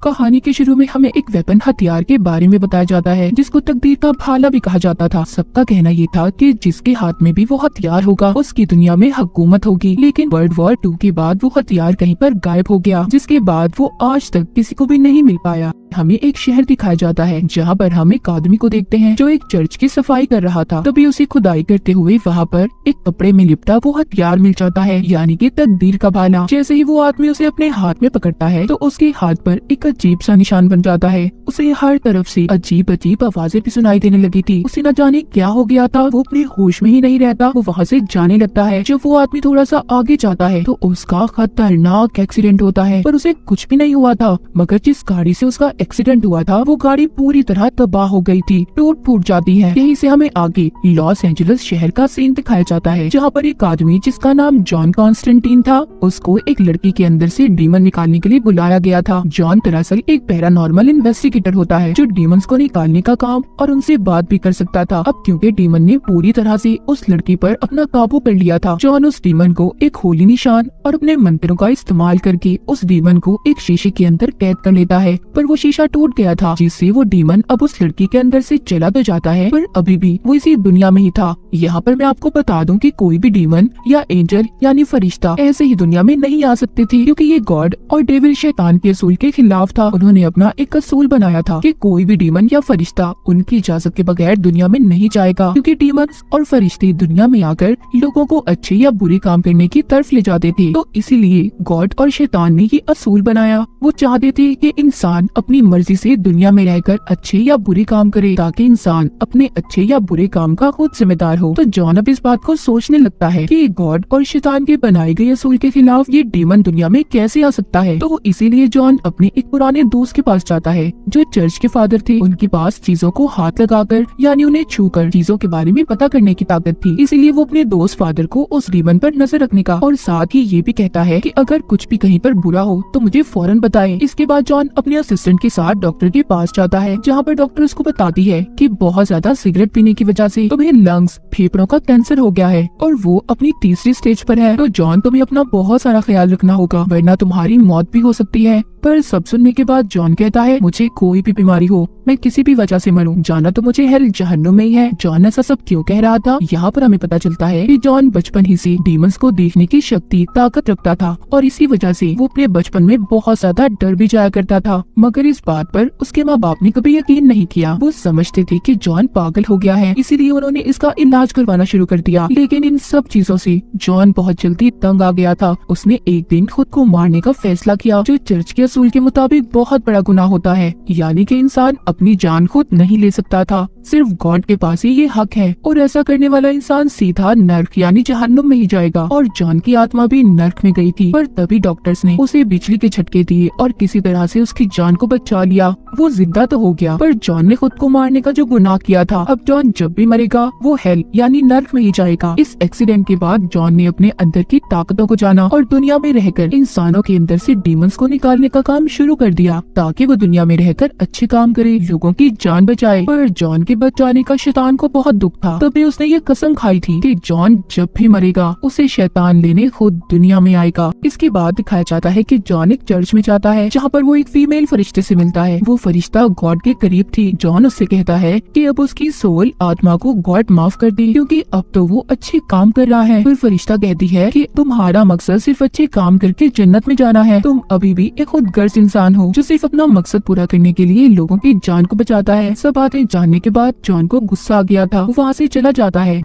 कहानी के शुरू में हमें एक वेपन हथियार के बारे में बताया जाता है जिसको तकदीर का भाला भी कहा जाता था। सबका कहना ये था कि जिसके हाथ में भी वो हथियार होगा उसकी दुनिया में हुकूमत होगी। लेकिन वर्ल्ड वॉर 2 के बाद वो हथियार कहीं पर गायब हो गया, जिसके बाद वो आज तक किसी को भी नहीं मिल पाया। हमें एक शहर दिखाया जाता है जहाँ पर हम एक आदमी को देखते हैं जो एक चर्च की सफाई कर रहा था। तभी उसे खुदाई करते हुए वहाँ पर एक कपड़े में लिपटा वो हथियार मिल जाता है, यानी कि तकदीर का भाला। जैसे ही वो आदमी उसे अपने हाथ में पकड़ता है तो उसके हाथ पर एक अजीब सा निशान बन जाता है। उसे हर तरफ से अजीब अजीब आवाजें भी सुनाई देने लगी थी। उसे न जाने क्या हो गया था, वो अपने होश में ही नहीं रहता। वो वहाँ से जाने लगता है। जब वो आदमी थोड़ा सा आगे जाता है तो उसका खतरनाक एक्सीडेंट होता है, पर उसे कुछ भी नहीं हुआ था। मगर जिस गाड़ी से उसका एक्सीडेंट हुआ था वो गाड़ी पूरी तरह तबाह हो गई थी, टूट फूट जाती है। यहीं से हमें आगे लॉस एंजलिस शहर का सीन दिखाया जाता है, जहाँ पर एक आदमी जिसका नाम जॉन कॉन्स्टेंटीन था, उसको एक लड़की के अंदर से डीमन निकालने के लिए बुलाया गया था। जॉन दरअसल एक पैरानॉर्मल इन्वेस्टिगेटर होता है जो डीमंस को निकालने का काम और उनसे बात भी कर सकता था। अब क्योंकि डीमन ने पूरी तरह से उस लड़की पर अपना काबू कर लिया था, जॉन उस डीमन को एक होली निशान और अपने मंत्रों का इस्तेमाल करके उस डीमन को एक शीशे के अंदर कैद कर लेता है। पर वो शीशा टूट गया था, जिससे वो डीमन अब उस लड़की के अंदर से चला तो जाता है पर अभी भी वो इसी दुनिया में ही था। यहाँ पर मैं आपको बता दूं कि कोई भी डीमन या एंजल यानी फरिश्ता ऐसे ही दुनिया में नहीं आ सकते थे, क्योंकि ये गॉड और डेविल शैतान के असूल के खिलाफ था। उन्होंने अपना एक असूल बनाया था कि कोई भी डीमन या फरिश्ता उनकी इजाजत के बगैर दुनिया में नहीं जाएगा, क्योंकि डीमंस और फरिश्ते दुनिया में आकर लोगों को अच्छे या बुरे काम करने की तरफ ले जाते थे। तो इसीलिए गॉड और शैतान ने ये असूल बनाया। वो चाहते थे कि इंसान अपनी मर्जी से दुनिया में रहकर अच्छे या बुरे काम करे, ताकि इंसान अपने अच्छे या बुरे काम का खुद जिम्मेदार हो। तो जॉन अब इस बात को सोचने लगता है कि गॉड और शैतान के बनाए गए असूल के खिलाफ ये डीमन दुनिया में कैसे आ सकता है। तो इसीलिए जॉन अपने एक पुराने दोस्त के पास जाता है जो चर्च के फादर थे। उनके पास चीजों को हाथ लगाकर यानी उन्हें छूकर चीजों के बारे में पता करने की ताकत थी। इसीलिए वो अपने दोस्त फादर को उस डीमन पर नजर रखने का और साथ ही ये भी कहता है कि अगर कुछ भी कहीं पर बुरा हो तो मुझे फौरन बताएं। इसके बाद जॉन अपने असिस्टेंट के साथ डॉक्टर के पास जाता है, जहाँ पर डॉक्टर उसको बताती है कि बहुत ज्यादा सिगरेट पीने की वजह से तुम्हें लंग्स फेफड़ों का कैंसर हो गया है और वो अपनी तीसरी स्टेज पर है। तो जॉन तुम्हें अपना बहुत सारा ख्याल रखना होगा, वरना तुम्हारी मौत भी हो सकती है। पर सब सुनने के बाद जॉन कहता है मुझे कोई भी बीमारी हो, मैं किसी भी वजह से मरूं, जाना तो मुझे हेल जहन्नुम में ही है। जॉन ऐसा सब क्यों कह रहा था, यहाँ पर हमें पता चलता है कि जॉन बचपन ही से डीमंस को देखने की शक्ति ताकत रखता था और इसी वजह से वो अपने बचपन में बहुत ज्यादा डर भी जाया करता था। मगर इस बात पर उसके माँ बाप ने कभी यकीन नहीं किया। वो समझते थे कि जॉन पागल हो गया है, इसीलिए उन्होंने इसका इलाज करवाना शुरू कर दिया। लेकिन इन सब चीजों से जॉन बहुत जल्दी तंग आ गया था। उसने एक दिन खुद को मारने का फैसला किया, जो चर्च के असूल के मुताबिक बहुत बड़ा गुनाह होता है, यानी कि इंसान अपनी जान खुद नहीं ले सकता था, सिर्फ गॉड के पास ही ये हक है। और ऐसा करने वाला इंसान सीधा नर्क यानी जहन्नुम में ही जाएगा। और जॉन की आत्मा भी नर्क में गई थी, पर तभी डॉक्टर्स ने उसे बिजली के झटके दिए और किसी तरह से उसकी जान को बचा लिया। वो जिंदा तो हो गया, पर जॉन ने खुद को मारने का जो गुनाह किया था, अब जॉन जब भी मरेगा वो हेल यानी नर्क में ही जाएगा। इस एक्सीडेंट के बाद जॉन ने अपने अंदर की ताकतों को जाना और दुनिया में रहकर इंसानों के अंदर से डीमंस को निकालने का काम शुरू कर दिया, ताकि वो दुनिया में रहकर अच्छे काम करे, लोगों की जान बचाए। पर जॉन के बच जाने का शैतान को बहुत दुख था, तभी उसने ये कसम खाई थी कि जॉन जब भी मरेगा उसे शैतान लेने खुद दुनिया में आएगा। इसके बाद दिखाया जाता है कि जॉन एक चर्च में जाता है, जहाँ पर वो एक फीमेल फरिश्ते से मिलता है। वो फरिश्ता गॉड के करीब थी। जॉन उससे कहता है कि अब उसकी सोल आत्मा को गॉड माफ कर दे, क्योंकि अब तो वो अच्छे काम कर रहा है। फिर फरिश्ता कहती है कि तुम्हारा मकसद सिर्फ अच्छे काम करके जन्नत में जाना है, तुम अभी भी एक खुदगर्ज इंसान हो जो सिर्फ अपना मकसद पूरा करने के लिए लोगों की जान को बचाता है। सब बातें जानने के बाद जॉन को गुस्सा आ गया था, वो वहाँ से चला जाता है।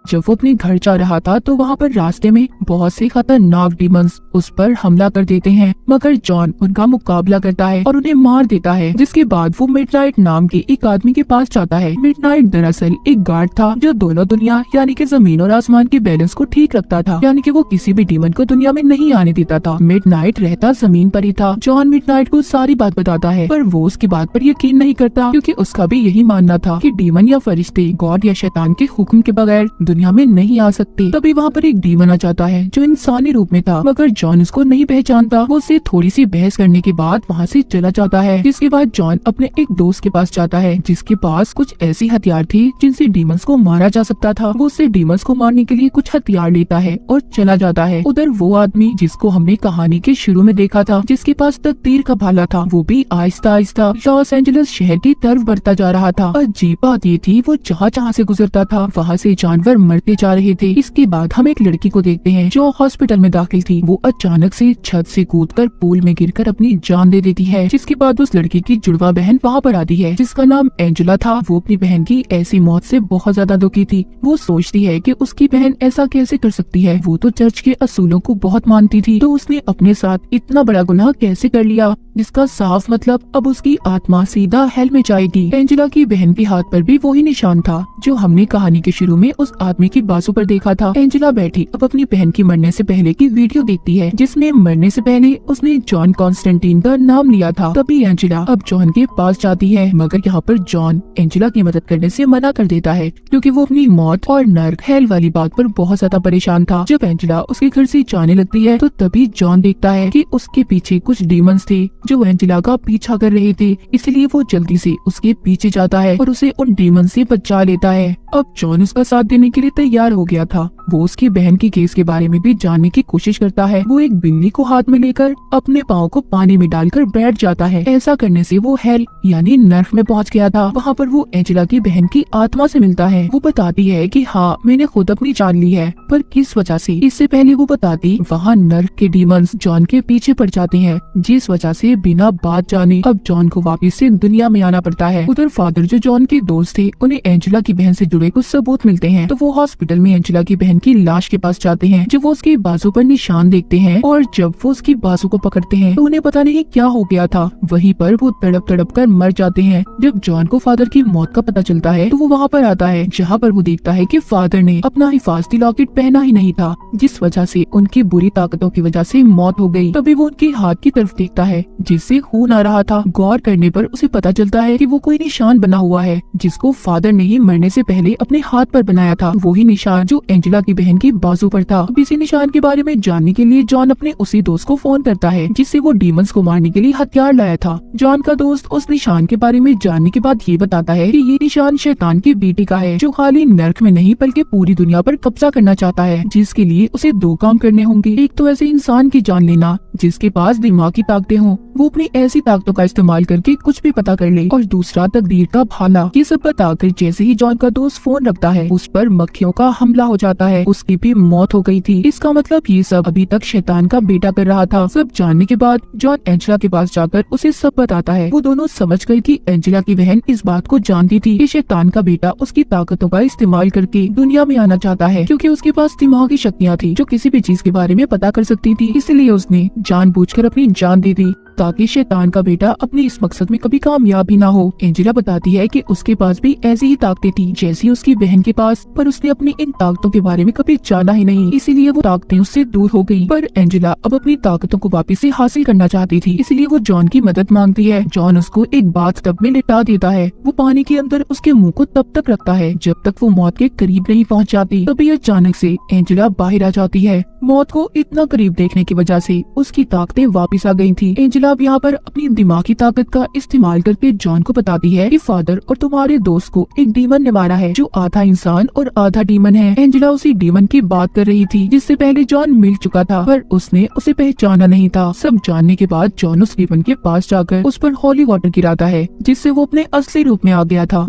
जब वो अपने घर जा रहा था तो वहाँ पर रास्ते में बहुत से खतरनाक डीमंस उस पर हमला कर देते हैं, मगर जॉन उनका मुकाबला करता है और उन्हें मार देता है। जिसके बाद वो मिडनाइट नाम के एक आदमी के पास जाता है। मिडनाइट दरअसल एक गार्ड था जो दोनों दुनिया यानी कि जमीन और आसमान के बैलेंस को ठीक रखता था, यानी कि वो किसी भी डीमन को दुनिया में नहीं आने देता था। मिडनाइट रहता जमीन पर ही था। जॉन मिडनाइट को सारी बात बताता है, पर वो उसकी बात पर यकीन नहीं करता, क्योंकि उसका भी यही मानना था कि डीमन या फरिश्ते गॉड या शैतान के हुक्म के बगैर दुनिया में नहीं आ सकते। तभी वहाँ पर एक डीमन आ जाता है जो इंसानी रूप में था, मगर जॉन उसको नहीं पहचानता। वो उससे थोड़ी सी बहस करने के बाद वहाँ से चला जाता है। जिसके बाद जॉन अपने एक दोस्त के पास जाता है जिसके पास कुछ ऐसी हथियार थी जिनसे डीमंस को मारा जा सकता था। वो उससे डीमंस को मारने के लिए कुछ हथियार लेता है और चला जाता है। उधर वो आदमी जिसको हमने कहानी के शुरू में देखा था, जिसके पास तकदीर का भाला था, वो भी आहिस्ता आहिस्ता लॉस एंजलिस शहर की तरफ बढ़ता जा रहा था। अजीब बात ये थी, वो जहाँ से गुजरता था वहाँ से जानवर मरते जा रहे थे। इसके बाद हम एक लड़की को देखते हैं जो हॉस्पिटल में दाखिल थी। वो अचानक से छत से कूदकर पूल में गिरकर अपनी जान दे देती है। जिसके बाद उस लड़की की जुड़वा बहन वहाँ पर आती है जिसका नाम एंजेला था। वो अपनी बहन की ऐसी मौत से बहुत ज्यादा दुखी थी। वो सोचती है कि उसकी बहन ऐसा कैसे कर सकती है, वो तो चर्च के असूलों को बहुत मानती थी, तो उसने अपने साथ इतना बड़ा गुनाह कैसे कर लिया, जिसका साफ मतलब अब उसकी आत्मा सीधा हेल में जाएगी। एंजेला की बहन के हाथ पर भी वही निशान था जो हमने कहानी के शुरू में उस आदमी की बाजू पर देखा था। एंजेला बैठी अब अपनी बहन की मरने से पहले की वीडियो देखती है जिसमें मरने से पहले उसने जॉन कॉन्स्टेंटीन का नाम लिया था। तभी एंजेला अब जॉन के पास जाती है, मगर यहाँ पर जॉन एंजेला की मदद करने से मना कर देता है क्योंकि वो अपनी मौत और नर्क हेल वाली बात पर बहुत ज्यादा परेशान था। जब एंजेला उसके घर से जाने लगती है तो तभी जॉन देखता है कि उसके पीछे कुछ डीमंस थे जो एंजेला का पीछा कर रहे थे। इसलिए वो जल्दी से उसके पीछे जाता है और उसे उन डीमन से बचा लेता है। अब जॉन उसका साथ देने के लिए तैयार हो गया था। वो उसकी बहन की केस के बारे में भी जानने की कोशिश करता है। वो एक बिल्ली को हाथ में लेकर अपने पाँव को पानी में डालकर बैठ जाता है। ऐसा करने से वो हेल यानी नर्क में पहुंच गया था। वहाँ पर वो एंजेला की बहन की आत्मा से मिलता है। वो बताती है कि हाँ, मैंने खुद अपनी जान ली है, पर किस वजह से। इससे पहले वो बताती वहाँ नर्क के डीमंस जॉन के पीछे पड़ जाते हैं, जिस वजह से बिना बात जाने अब जॉन को वापस से दुनिया में आना पड़ता है। उधर फादर जो जॉन के दोस्त थे, उन्हें एंजेला की बहन से जुड़े कुछ सबूत मिलते हैं, तो वो हॉस्पिटल में एंजेला की बहन की लाश के पास जाते हैं। जब वो उसकी बाजू पर निशान देखते हैं और जब वो उसकी बाजू को पकड़ते हैं तो उन्हें पता नहीं क्या हो गया था। वहीं पर वो तड़प तड़प कर मर जाते हैं। जब जॉन को फादर की मौत का पता चलता है तो वो वहाँ पर आता है, जहाँ पर वो देखता है कि फादर ने अपना हिफाजती लॉकेट पहना ही नहीं था, जिस वजह से उनकी बुरी ताकतों की वजह से मौत हो गई। तभी वो उनके हाथ की तरफ देखता है जिससे खून आ रहा था। गौर करने पर उसे पता चलता है कि वो कोई निशान बना हुआ है जिसको फादर ने ही मरने से पहले अपने हाथ पर बनाया था। वही निशान जो एंजेला की बहन की बाजू पर था। अब इसी निशान के बारे में जानने के लिए जॉन अपने उसी दोस्त को फोन करता है जिससे वो डीमंस को मारने के लिए हथियार लाया था। जॉन का दोस्त उस निशान के बारे में जानने के बाद ये बताता है कि ये निशान शैतान की बेटी का है जो खाली नर्क में नहीं बल्कि पूरी दुनिया पर कब्जा करना चाहता है, जिसके लिए उसे दो काम करने होंगे। एक तो ऐसे इंसान की जान लेना जिसके पास दिमाग की ताकतें हों, वो अपनी ऐसी ताकतों का इस्तेमाल करके कुछ भी पता कर ले, और दूसरा तकदीर का भाला। ये सब बताकर जैसे ही जॉन का दोस्त फोन रखता है उस पर मक्खियों का हमला हो जाता है, उसकी भी मौत हो गई थी। इसका मतलब ये सब अभी तक शैतान का बेटा कर रहा था। सब जानने के बाद जॉन एंजेला के पास जाकर उसे सब बताता है। वो दोनों समझ गए कि एंजेला की बहन इस बात को जानती थी कि शैतान का बेटा उसकी ताकतों का इस्तेमाल करके दुनिया में आना चाहता है, क्योंकि उसके पास दिमागी शक्तियाँ थी जो किसी भी चीज के बारे में पता कर सकती थी। इसलिए उसने जानबूझकर अपनी जान दे दी ताकि शैतान का बेटा अपने इस मकसद में कभी कामयाब ही ना हो। एंजेला बताती है कि उसके पास भी ऐसी ही ताकतें थी जैसी उसकी बहन के पास, पर उसने अपनी इन ताकतों के बारे में कभी जाना ही नहीं, इसीलिए वो ताकतें उससे दूर हो गई। पर एंजेला अब अपनी ताकतों को वापस से हासिल करना चाहती थी, इसलिए वो जॉन की मदद मांगती है। जॉन उसको एक बाथटब में लिटा देता है। वो पानी के अंदर उसके मुंह को तब तक रखता है जब तक वो मौत के करीब नहीं पहुंच जाती। तभी अचानक से एंजेला बाहर आ जाती है। मौत को इतना करीब देखने की वजह से उसकी ताकतें वापस आ गई थी। एंजेला अब यहाँ पर अपनी दिमागी ताकत का इस्तेमाल करके जॉन को बताती है कि फादर और तुम्हारे दोस्त को एक डीमन ने मारा है जो आधा इंसान और आधा डीमन है। एंजेला उसी डीमन की बात कर रही थी जिससे पहले जॉन मिल चुका था, पर उसने उसे पहचाना नहीं था। सब जानने के बाद जॉन उस डीमन के पास जाकर उस पर होली वाटर गिराता है जिससे वो अपने असली रूप में आ गया था।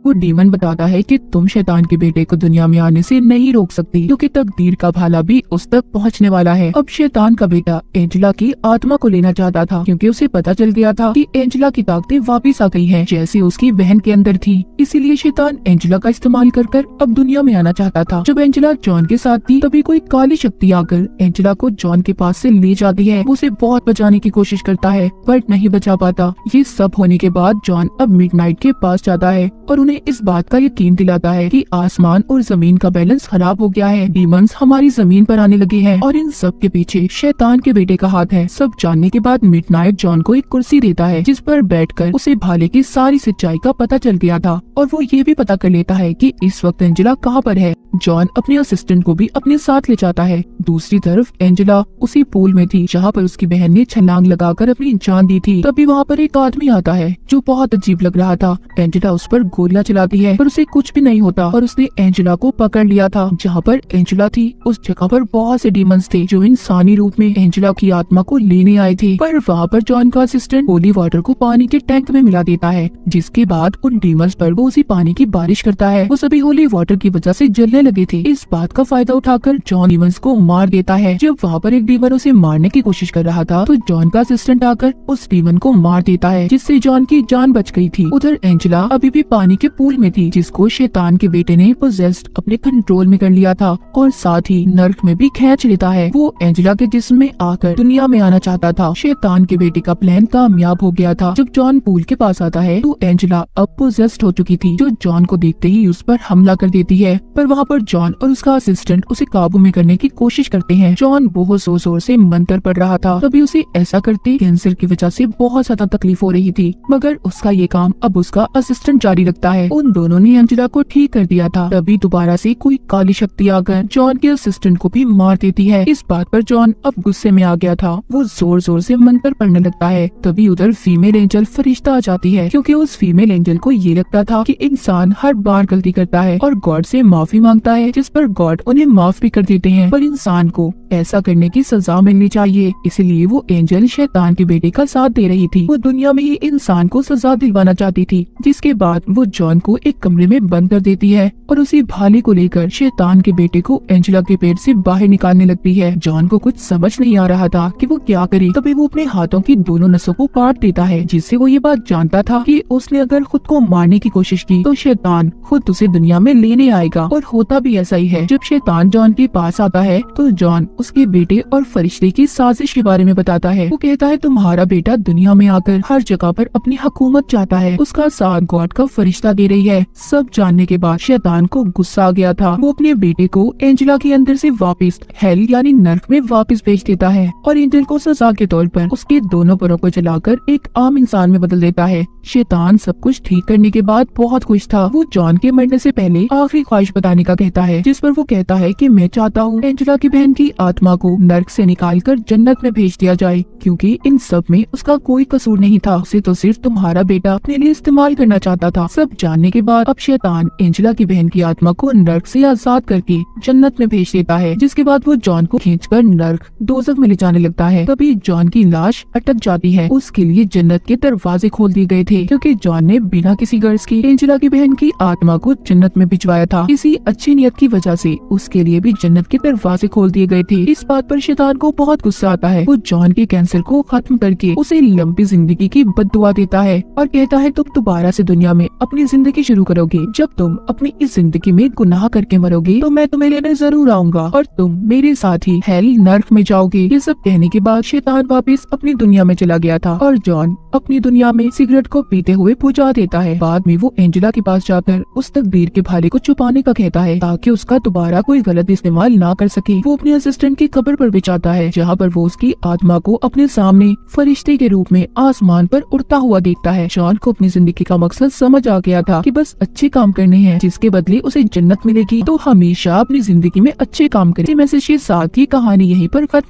वो डीमन बताता है कि तुम शैतान के बेटे को दुनिया में आने से नहीं रोक सकती, क्योंकि तकदीर का भाला भी उस तक पहुंचने वाला है। अब शैतान का बेटा एंजेला की आत्मा को लेना चाहता था, क्योंकि उसे पता चल गया था कि एंजेला की ताकतें वापस आ गई हैं, जैसे उसकी बहन के अंदर थी। इसीलिए शैतान एंजेला का इस्तेमाल कर अब दुनिया में आना चाहता था। जब एंजेला जॉन के साथ थी तभी कोई काली शक्ति आकर एंजेला को जॉन के पास से ले जाती है। वो उसे बहुत बचाने की कोशिश करता है पर नहीं बचा पाता। ये सब होने के बाद जॉन अब मिडनाइट के पास जाता है और उन्हें उन्हें इस बात का यकीन दिलाता है कि आसमान और जमीन का बैलेंस खराब हो गया है, डीमंस हमारी जमीन पर आने लगे हैं और इन सब के पीछे शैतान के बेटे का हाथ है। सब जानने के बाद मिडनाइट जॉन को एक कुर्सी देता है जिस पर बैठकर उसे भाले की सारी सच्चाई का पता चल गया था और वो ये भी पता कर लेता है कि इस वक्त एंजेला कहाँ पर है। जॉन अपने असिस्टेंट को भी अपने साथ ले जाता है। दूसरी तरफ एंजेला उसी पूल में थी जहाँ पर उसकी बहन ने छलांग लगाकर अपनी जान दी थी। तभी वहाँ पर एक आदमी आता है जो बहुत अजीब लग रहा था। एंजेला उस पर गोलियां चलाती है पर उसे कुछ भी नहीं होता और उसने एंजेला को पकड़ लिया था। जहाँ पर एंजेला थी उस जगह पर बहुत से डीमंस थे जो इंसानी रूप में एंजेला की आत्मा को लेने आए थे। पर वहाँ पर जॉन का असिस्टेंट होली वाटर को पानी के टैंक में मिला देता है, जिसके बाद उन डीमंस पर वो उसी पानी की बारिश करता है। वो सभी होली वाटर की वजह से जलने लगे थे। इस बात का फायदा उठाकर जॉन डीमंस को मार देता है। जब वहाँ पर एक डीमन उसे मारने की कोशिश कर रहा था तो जॉन का असिस्टेंट आकर उस डीमन को मार देता है, जिससे जॉन की जान बच गई थी। उधर एंजेला अभी भी पानी के पूल में थी जिसको शैतान के बेटे ने पोजेस्ड अपने कंट्रोल में कर लिया था और साथ ही नर्क में भी खींच लेता है। वो एंजेला के जिस्म में आकर दुनिया में आना चाहता था। शैतान के बेटे का प्लान कामयाब हो गया था। जब जॉन पूल के पास आता है तो एंजेला अब पोजेस्ड हो चुकी थी, जो जॉन को देखते ही उस पर हमला कर देती है। पर वहाँ पर जॉन और उसका असिस्टेंट उसे काबू में करने की कोशिश करते हैं। जॉन बहुत जोर जोर से मंत्र पढ़ रहा था, तभी उसे ऐसा करते कैंसर की वजह से बहुत ज्यादा तकलीफ हो रही थी, मगर उसका ये काम अब उसका असिस्टेंट जारी रखता है। उन दोनों ने एंजेला को ठीक कर दिया था। तभी दोबारा से कोई काली शक्ति आकर जॉन के असिस्टेंट को भी मार देती है। इस बात पर जॉन अब गुस्से में आ गया था। वो जोर जोर से मंत्र पढ़ने लगता है। तभी उधर फीमेल एंजल फरिश्ता आ जाती है, क्योंकि उस फीमेल एंजल को ये लगता था कि इंसान हर बार गलती करता है और गॉड से माफी मांगता है, जिस पर गॉड उन्हें माफ भी कर देते हैं। पर इंसान को ऐसा करने की सजा मिलनी चाहिए, इसलिए वो एंजल शैतान के बेटे का साथ दे रही थी। वो दुनिया में ही इंसान को सजा दिलवाना चाहती थी। जिसके बाद वो जॉन को एक कमरे में बंद कर देती है और उसी भाले को लेकर शैतान के बेटे को एंजेला के पेट से बाहर निकालने लगती है। जॉन को कुछ समझ नहीं आ रहा था कि वो क्या करे। तभी वो अपने हाथों की दोनों नसों को काट देता है, जिससे वो ये बात जानता था कि उसने अगर खुद को मारने की कोशिश की तो शैतान खुद उसे दुनिया में लेने आएगा। और होता भी ऐसा ही है। जब शैतान जॉन के पास आता है तो जॉन उसके बेटे और फरिश्ते की साजिश के बारे में बताता है। वो कहता है तुम्हारा बेटा दुनिया में आकर हर जगह पर अपनी हुकूमत चाहता है, उसका साथ गॉड का फरिश्ता दे रही है। सब जानने के बाद शैतान को गुस्सा आ गया था। वो अपने बेटे को एंजेला के अंदर से वापस हेल यानी नर्क में वापस भेज देता है और एंजल को सजा के तौर पर उसके दोनों पैरों को जलाकर एक आम इंसान में बदल देता है। शैतान सब कुछ ठीक करने के बाद बहुत खुश था। वो जॉन के मरने से पहले आखिरी ख्वाहिश बताने का कहता है, जिस पर वो कहता है कि मैं चाहता हूँ एंजेला की बहन की आत्मा को नर्क से निकालकर जन्नत में भेज दिया जाए, क्योंकि इन सब में उसका कोई कसूर नहीं था। उसे तो सिर्फ तुम्हारा बेटा अपने लिए इस्तेमाल करना चाहता था। सब जानने के बाद अब शैतान एंजेला की बहन की आत्मा को नर्क से आजाद करके जन्नत में भेज देता है। जिसके बाद वो जॉन को खींचकर नर्क दोज़ख में ले जाने लगता है। तभी जॉन की लाश अटक जाती है। उसके लिए जन्नत के दरवाजे खोल दिए गए थे, क्योंकि जॉन ने बिना किसी गर्ज के एंजेला की बहन की आत्मा को जन्नत में भिजवाया था। इसी अच्छी नियत की वजह से उसके लिए भी जन्नत के दरवाजे खोल दिए गए थे। इस बात पर शैतान को बहुत गुस्सा आता है। वो जॉन के कैंसर को खत्म करके उसे लंबी जिंदगी की बद्दुआ देता है और कहता है तुम दोबारा से दुनिया में अपनी जिंदगी शुरू करोगे। जब तुम अपनी इस जिंदगी में गुनाह करके मरोगे तो मैं तुम्हें लेने जरूर आऊंगा और तुम मेरे साथ ही हेल नर्क में जाओगे। ये सब कहने के बाद शैतान वापस अपनी दुनिया में चला गया था और जॉन अपनी दुनिया में सिगरेट को पीते हुए बुझा देता है। बाद में वो एंजेला के पास जाकर उस तकदीर के भाले को छुपाने का कहता है, ताकि उसका दोबारा कोई गलत इस्तेमाल ना कर सके। वो अपने असिस्टेंट की कब्र पर भी जाता है, जहाँ पर वो उसकी आत्मा को अपने सामने फरिश्ते के रूप में आसमान पर उड़ता हुआ देखता है। जॉन को अपनी जिंदगी का मकसद समझ आ गया था कि बस अच्छे काम करने हैं, जिसके बदले उसे जन्नत मिलेगी। तो हमेशा अपनी जिंदगी में अच्छे काम करें। मैसेज के साथ ही कहानी यहीं पर खत्म